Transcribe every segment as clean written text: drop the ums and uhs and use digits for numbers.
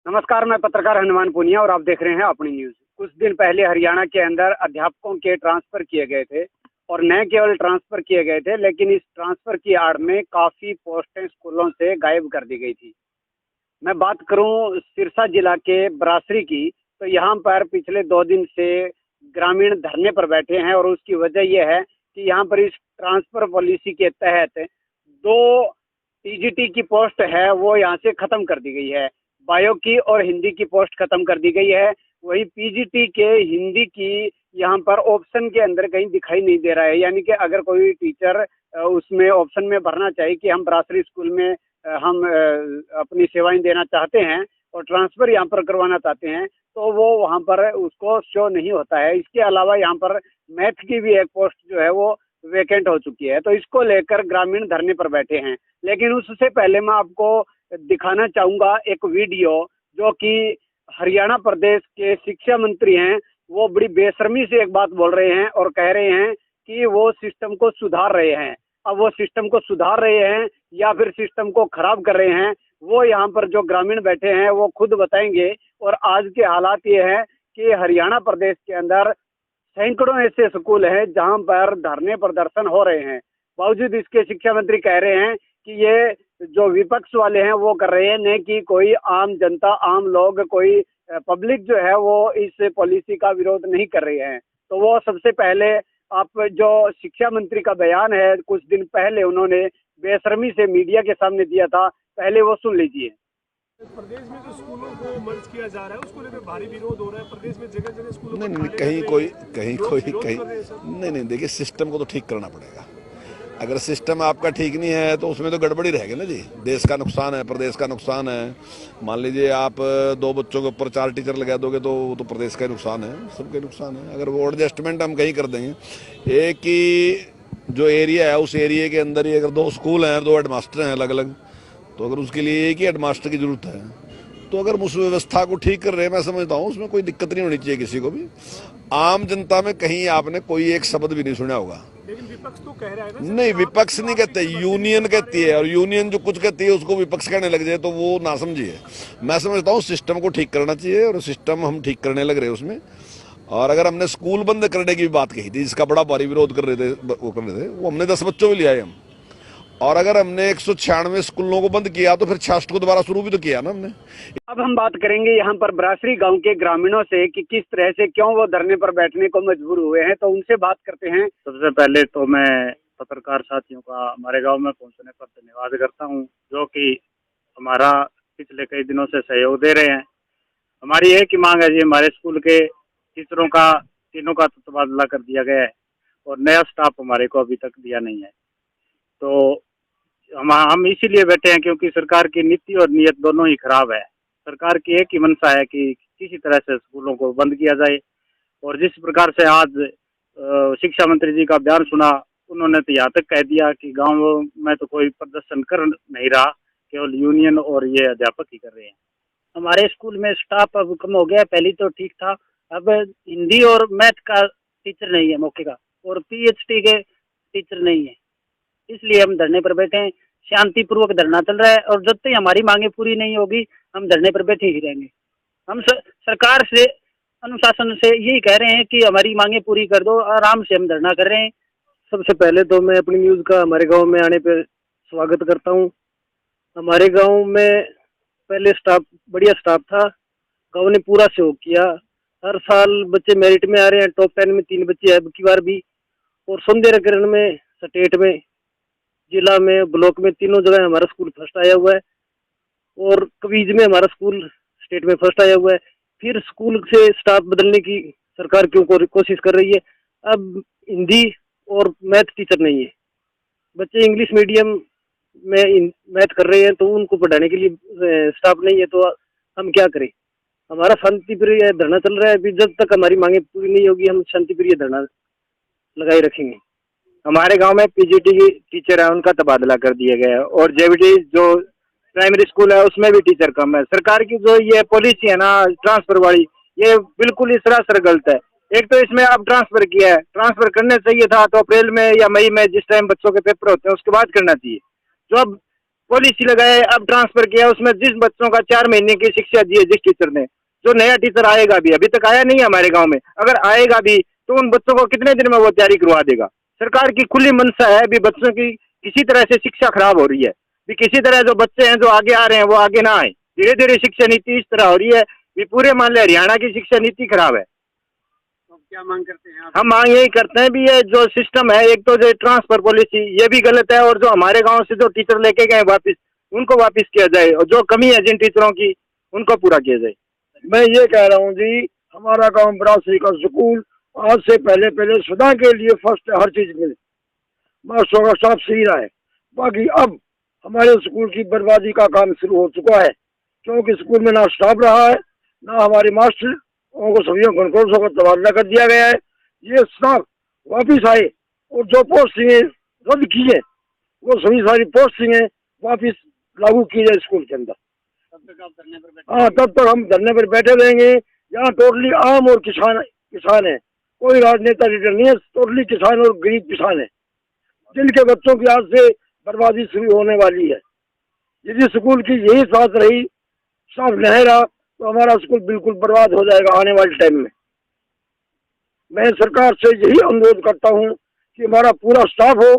नमस्कार, मैं पत्रकार हनुमान पुनिया और आप देख रहे हैं अपनी न्यूज। कुछ दिन पहले हरियाणा के अंदर अध्यापकों के ट्रांसफर किए गए थे और न केवल ट्रांसफर किए गए थे, लेकिन इस ट्रांसफर की आड़ में काफी पोस्टें स्कूलों से गायब कर दी गई थी। मैं बात करूं सिरसा जिला के बरासरी की, तो यहाँ पर पिछले 2 दिन से ग्रामीण धरने पर बैठे हैं और उसकी वजह यह है कि यहाँ पर इस ट्रांसफर पॉलिसी के तहत 2 टीजीटी की पोस्ट है वो यहाँ से खत्म कर दी गई है। बायो की और हिंदी की पोस्ट खत्म कर दी गई है। वही पीजीटी के हिंदी की यहाँ पर ऑप्शन के अंदर कहीं दिखाई नहीं दे रहा है, यानी कि अगर कोई टीचर उसमें ऑप्शन में भरना चाहिए कि हम बरासरी स्कूल में हम अपनी सेवाएं देना चाहते हैं और ट्रांसफर यहाँ पर करवाना चाहते हैं, तो वो वहाँ पर उसको शो नहीं होता है। इसके अलावा यहाँ पर मैथ की भी एक पोस्ट जो है वो वेकेंट हो चुकी है, तो इसको लेकर ग्रामीण धरने पर बैठे हैं। लेकिन उससे पहले मैं आपको दिखाना चाहूंगा एक वीडियो, जो कि हरियाणा प्रदेश के शिक्षा मंत्री हैं, वो बड़ी बेशर्मी से एक बात बोल रहे हैं और कह रहे हैं कि वो सिस्टम को सुधार रहे हैं। अब वो सिस्टम को सुधार रहे हैं या फिर सिस्टम को खराब कर रहे हैं, वो यहाँ पर जो ग्रामीण बैठे हैं वो खुद बताएंगे। और आज के हालात ये हैं कि हरियाणा प्रदेश के अंदर सैकड़ों ऐसे स्कूल हैं जहां पर धरने प्रदर्शन हो रहे हैं। बावजूद इसके शिक्षा मंत्री कह रहे हैं कि ये जो विपक्ष वाले हैं वो कर रहे हैं, न कि कोई आम जनता, आम लोग, कोई पब्लिक जो है वो इस पॉलिसी का विरोध नहीं कर रही है। तो वो सबसे पहले आप जो शिक्षा मंत्री का बयान है कुछ दिन पहले उन्होंने बेशर्मी से मीडिया के सामने दिया था, पहले वो सुन लीजिए। प्रदेश में जो स्कूलों को मर्ज किया जा रहा है उसको लेकर भारी विरोध हो रहा है। प्रदेश में जगह जगह स्कूलों को नहीं, कहीं नहीं, देखिए सिस्टम को तो ठीक करना पड़ेगा। अगर सिस्टम आपका ठीक नहीं है तो उसमें तो गड़बड़ी रहेगी ना जी। देश का नुकसान है, प्रदेश का नुकसान है। मान लीजिए आप 2 बच्चों के ऊपर 4 टीचर लगा दोगे तो वो तो प्रदेश का नुकसान है, सबका नुकसान है। अगर वो एडजस्टमेंट हम कहीं कर देंगे, एक ही जो एरिया है उस एरिया के अंदर ही अगर 2 स्कूल हैं, 2 हेडमास्टर हैं अलग अलग, तो अगर उसके लिए एक ही हेडमास्टर की जरूरत है, तो अगर उस व्यवस्था को ठीक कर रहे हैं, मैं समझता हूँ उसमें कोई दिक्कत नहीं होनी चाहिए किसी को भी। आम जनता में कहीं आपने कोई एक शब्द भी नहीं सुना होगा। लेकिन विपक्ष तो कह रहा है ना। नहीं, विपक्ष नहीं कहते, यूनियन कहती है, और यूनियन जो कुछ कहती है उसको विपक्ष कहने लग जाए तो वो ना समझिए। मैं समझता हूँ सिस्टम को ठीक करना चाहिए और सिस्टम हम ठीक करने लग रहे हैं उसमें। और अगर हमने स्कूल बंद करने की भी बात कही थी, जिसका बड़ा भारी विरोध कर रहे थे, वो हमने 10 बच्चों भी ले आए हम। और अगर हमने 196 स्कूलों को बंद किया तो फिर 66 को दोबारा शुरू भी तो किया ना हमने। अब हम बात करेंगे यहाँ पर बरासरी गांव के ग्रामीणों से कि किस तरह से, क्यों वो धरने पर बैठने को मजबूर हुए हैं, तो उनसे बात करते हैं। सबसे पहले तो मैं पत्रकार साथियों का हमारे गांव में पहुंचने पर धन्यवाद करता हूं, जो कि हमारा पिछले कई दिनों से सहयोग दे रहे हैं। हमारी एक ही मांग है जी, हमारे स्कूल के टीचरों का तीनों का तबादला कर दिया गया है और नया स्टाफ हमारे को अभी तक दिया नहीं है। तो हम इसीलिए बैठे हैं क्योंकि सरकार की नीति और नीयत दोनों ही खराब है। सरकार की एक ही मंशा है कि किसी तरह से स्कूलों को बंद किया जाए। और जिस प्रकार से आज शिक्षा मंत्री जी का बयान सुना, उन्होंने तो यहाँ तक कह दिया कि गांव में तो कोई प्रदर्शन कर नहीं रहा, केवल यूनियन और ये अध्यापक ही कर रहे हैं। हमारे स्कूल में स्टाफ अब कम हो गया, पहले तो ठीक था, अब हिंदी और मैथ का टीचर नहीं है मौके का, और पीएचडी के टीचर नहीं है। इसलिए हम धरने पर बैठे हैं। शांतिपूर्वक धरना चल रहा है और जब तक हमारी मांगे पूरी नहीं होगी हम धरने पर बैठे ही रहेंगे। हम सरकार से, अनुशासन से यही कह रहे हैं कि हमारी मांगे पूरी कर दो। आराम से हम धरना कर रहे हैं। सबसे पहले तो मैं अपनी न्यूज का हमारे गांव में आने पर स्वागत करता हूं। हमारे गांव में पहले स्टाफ, बढ़िया स्टाफ था, गांव ने पूरा सहयोग किया। हर साल बच्चे मेरिट में आ रहे हैं, टॉप 10 में 3 बच्चे अब की बार भी, और सौंदर्यकरण में, स्टेट में, जिला में, ब्लॉक में, तीनों जगह हमारा स्कूल फर्स्ट आया हुआ है। और क्विज में हमारा स्कूल स्टेट में फर्स्ट आया हुआ है। फिर स्कूल से स्टाफ बदलने की सरकार क्यों कोशिश कर रही है। अब हिंदी और मैथ टीचर नहीं है, बच्चे इंग्लिश मीडियम में मैथ कर रहे हैं, तो उनको पढ़ाने के लिए स्टाफ नहीं है, तो हम क्या करें। हमारा शांतिप्रिय धरना चल रहा है। अभी जब तक हमारी मांगे पूरी नहीं होगी हम शांतिप्रिय धरना लगाए रखेंगे। हमारे गांव में पीजीटी की टीचर है, उनका तबादला कर दिया गया है, और जेबीटी जो प्राइमरी स्कूल है उसमें भी टीचर कम है। सरकार की जो ये पॉलिसी है ना ट्रांसफर वाली, ये बिल्कुल ही सरासर गलत है। एक तो इसमें अब ट्रांसफर किया है, ट्रांसफर करने चाहिए था तो अप्रैल में या मई में, जिस टाइम बच्चों के पेपर होते हैं उसके बाद करना चाहिए। जो अब पॉलिसी लगाए, अब ट्रांसफर किया, उसमें जिस बच्चों का 4 महीने की शिक्षा दी है जिस टीचर ने, जो नया टीचर आएगा भी, अभी तक आया नहीं है हमारे गांव में, अगर आएगा भी तो उन बच्चों को कितने दिन में वो तैयारी करवा देगा। सरकार की खुली मंशा है भी बच्चों की किसी तरह से शिक्षा खराब हो रही है, भी किसी तरह जो बच्चे हैं जो आगे आ रहे हैं वो आगे ना आए। धीरे धीरे शिक्षा नीति इस तरह हो रही है भी पूरे मान लिया हरियाणा की शिक्षा नीति खराब है। तो क्या मांग करते हैं आप? हम मांग यही करते हैं भी ये जो सिस्टम है, एक तो जो ट्रांसफर पॉलिसी ये भी गलत है, और जो हमारे गांव से जो टीचर लेके गए वापस उनको वापस किया जाए, और जो कमी है जिन टीचरों की उनको पूरा किया जाए। मैं ये कह रहा हूँ जी, हमारा गांव बरासरी का स्कूल आज से पहले सदा के लिए फर्स्ट है हर चीज में, मास्टरों का स्टाफ सही रहा है। बाकी अब हमारे स्कूल की बर्बादी का काम शुरू हो चुका है, क्योंकि स्कूल में ना स्टाफ रहा है ना हमारे मास्टर, उनको सभी को तबादला कर दिया गया है। ये स्टाफ वापिस आए और जो पोस्टिंगें रद्द की है वो सभी सारी पोस्टिंगें वापिस लागू की जाए स्कूल के अंदर। तब तक आप धरने पर बैठे? हाँ, तब तक हम धरने पर बैठे रहेंगे। यहाँ टोटली आम और किसान है, कोई राजनेता लीडर नहीं है, टोटली किसान और गरीब किसान है, जिनके बच्चों की आज से बर्बादी शुरू होने वाली है। यदि स्कूल की यही साथ रही, साफ नहीं रहा, तो हमारा स्कूल बिल्कुल बर्बाद हो जाएगा आने वाले टाइम में। मैं सरकार से यही अनुरोध करता हूँ कि हमारा पूरा स्टाफ हो,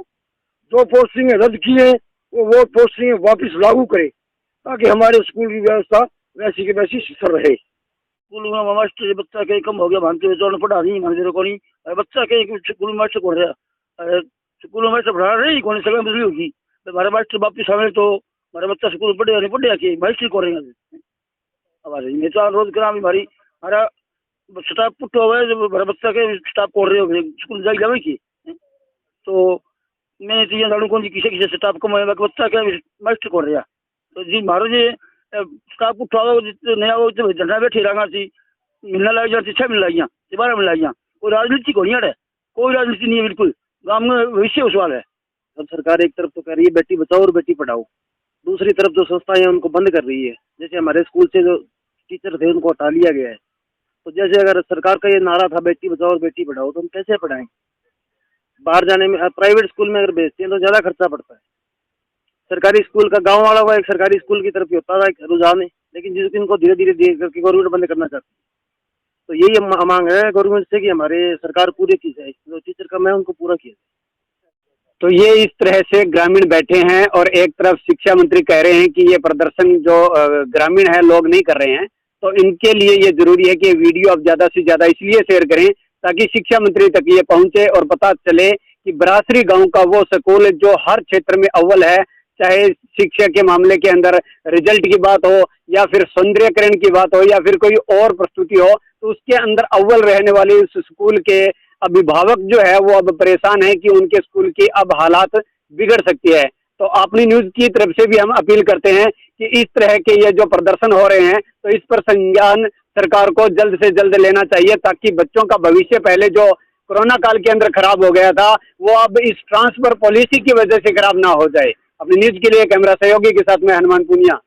जो पोस्टिंग रद्द की है वो पोस्टिंग वापस लागू करे, ताकि हमारे स्कूल की व्यवस्था वैसी की वैसी स्थिर रहे। स्कूल में मास्टर बच्चा के कम हो गया, मानते हुए पढ़ा नहीं मानते को नहीं, बच्चा के स्कूल में मास्टर को रहा, स्कूल में मास्टर पढ़ा रही कौन सगह बदली होगी, हमारे मास्टर वापिस आवे तो हमारा बच्चा स्कूल पढ़ेगा नहीं पढ़ेगा कि मास्टर को रहेगा। हमारे मैं तो अनुरोध करा हमारी हमारा स्टाफ पुट्ठो हुआ है, हमारा बच्चा के स्टाफ को रहे हो स्कूल जाए जावे की, तो मैं तो ये जाणू कौन किसी स्टाफ कम है बच्चा के मास्टर को रहा, तो जी मारो जी स्टाफ पुट्ठो आवे नया हो तो धरना बैठे रहा सी, मिलने लग जाती 6 मिल लाइया 12 मिल लाइया, कोई राजनीति को नहीं है, कोई राजनीति नहीं है, बिल्कुल गाँव में भविष्य सवाल है। अब सरकार एक तरफ तो कह रही है बेटी बचाओ और बेटी पढ़ाओ, दूसरी तरफ जो संस्थाएं उनको बंद कर रही है। जैसे हमारे स्कूल से जो टीचर थे उनको हटा लिया गया है, तो जैसे अगर सरकार का ये नारा था बेटी बचाओ और बेटी पढ़ाओ, तो हम कैसे पढ़ाएं? बाहर जाने में प्राइवेट स्कूल में अगर भेजते हैं तो ज़्यादा खर्चा पड़ता है। सरकारी स्कूल का गाँव वालों का एक सरकारी स्कूल की तरफ ही होता था रुझान है, लेकिन जिनको धीरे धीरे करके गवर्नमेंट बंद करना चाहती है। तो यही मांग है गवर्नमेंट से कि हमारे सरकार पूरी की जाए, जो टीचर कम है उनको पूरा किया जाए। तो ये इस तरह से ग्रामीण बैठे हैं और एक तरफ शिक्षा मंत्री कह रहे हैं कि ये प्रदर्शन जो ग्रामीण है लोग नहीं कर रहे हैं, तो इनके लिए ये जरूरी है कि वीडियो अब ज़्यादा से ज़्यादा इसलिए शेयर करें ताकि शिक्षा मंत्री तक ये पहुंचे और पता चले कि बरासरी गांव का वो स्कूल जो हर क्षेत्र में अव्वल है, चाहे शिक्षा के मामले के अंदर रिजल्ट की बात हो या फिर सौंदर्यकरण की बात हो या फिर कोई और प्रस्तुति हो, तो उसके अंदर अव्वल रहने वाले उस स्कूल के अभिभावक जो है वो अब परेशान है कि उनके स्कूल की अब हालात बिगड़ सकती है। तो अपनी न्यूज़ की तरफ से भी हम अपील करते हैं कि इस तरह के ये जो प्रदर्शन हो रहे हैं तो इस पर संज्ञान सरकार को जल्द से जल्द लेना चाहिए, ताकि बच्चों का भविष्य पहले जो कोरोना काल के अंदर खराब हो गया था वो अब इस ट्रांसफर पॉलिसी की वजह से खराब ना हो जाए। अपनी न्यूज़ के लिए कैमरा सहयोगी के साथ में हनुमान पुनिया।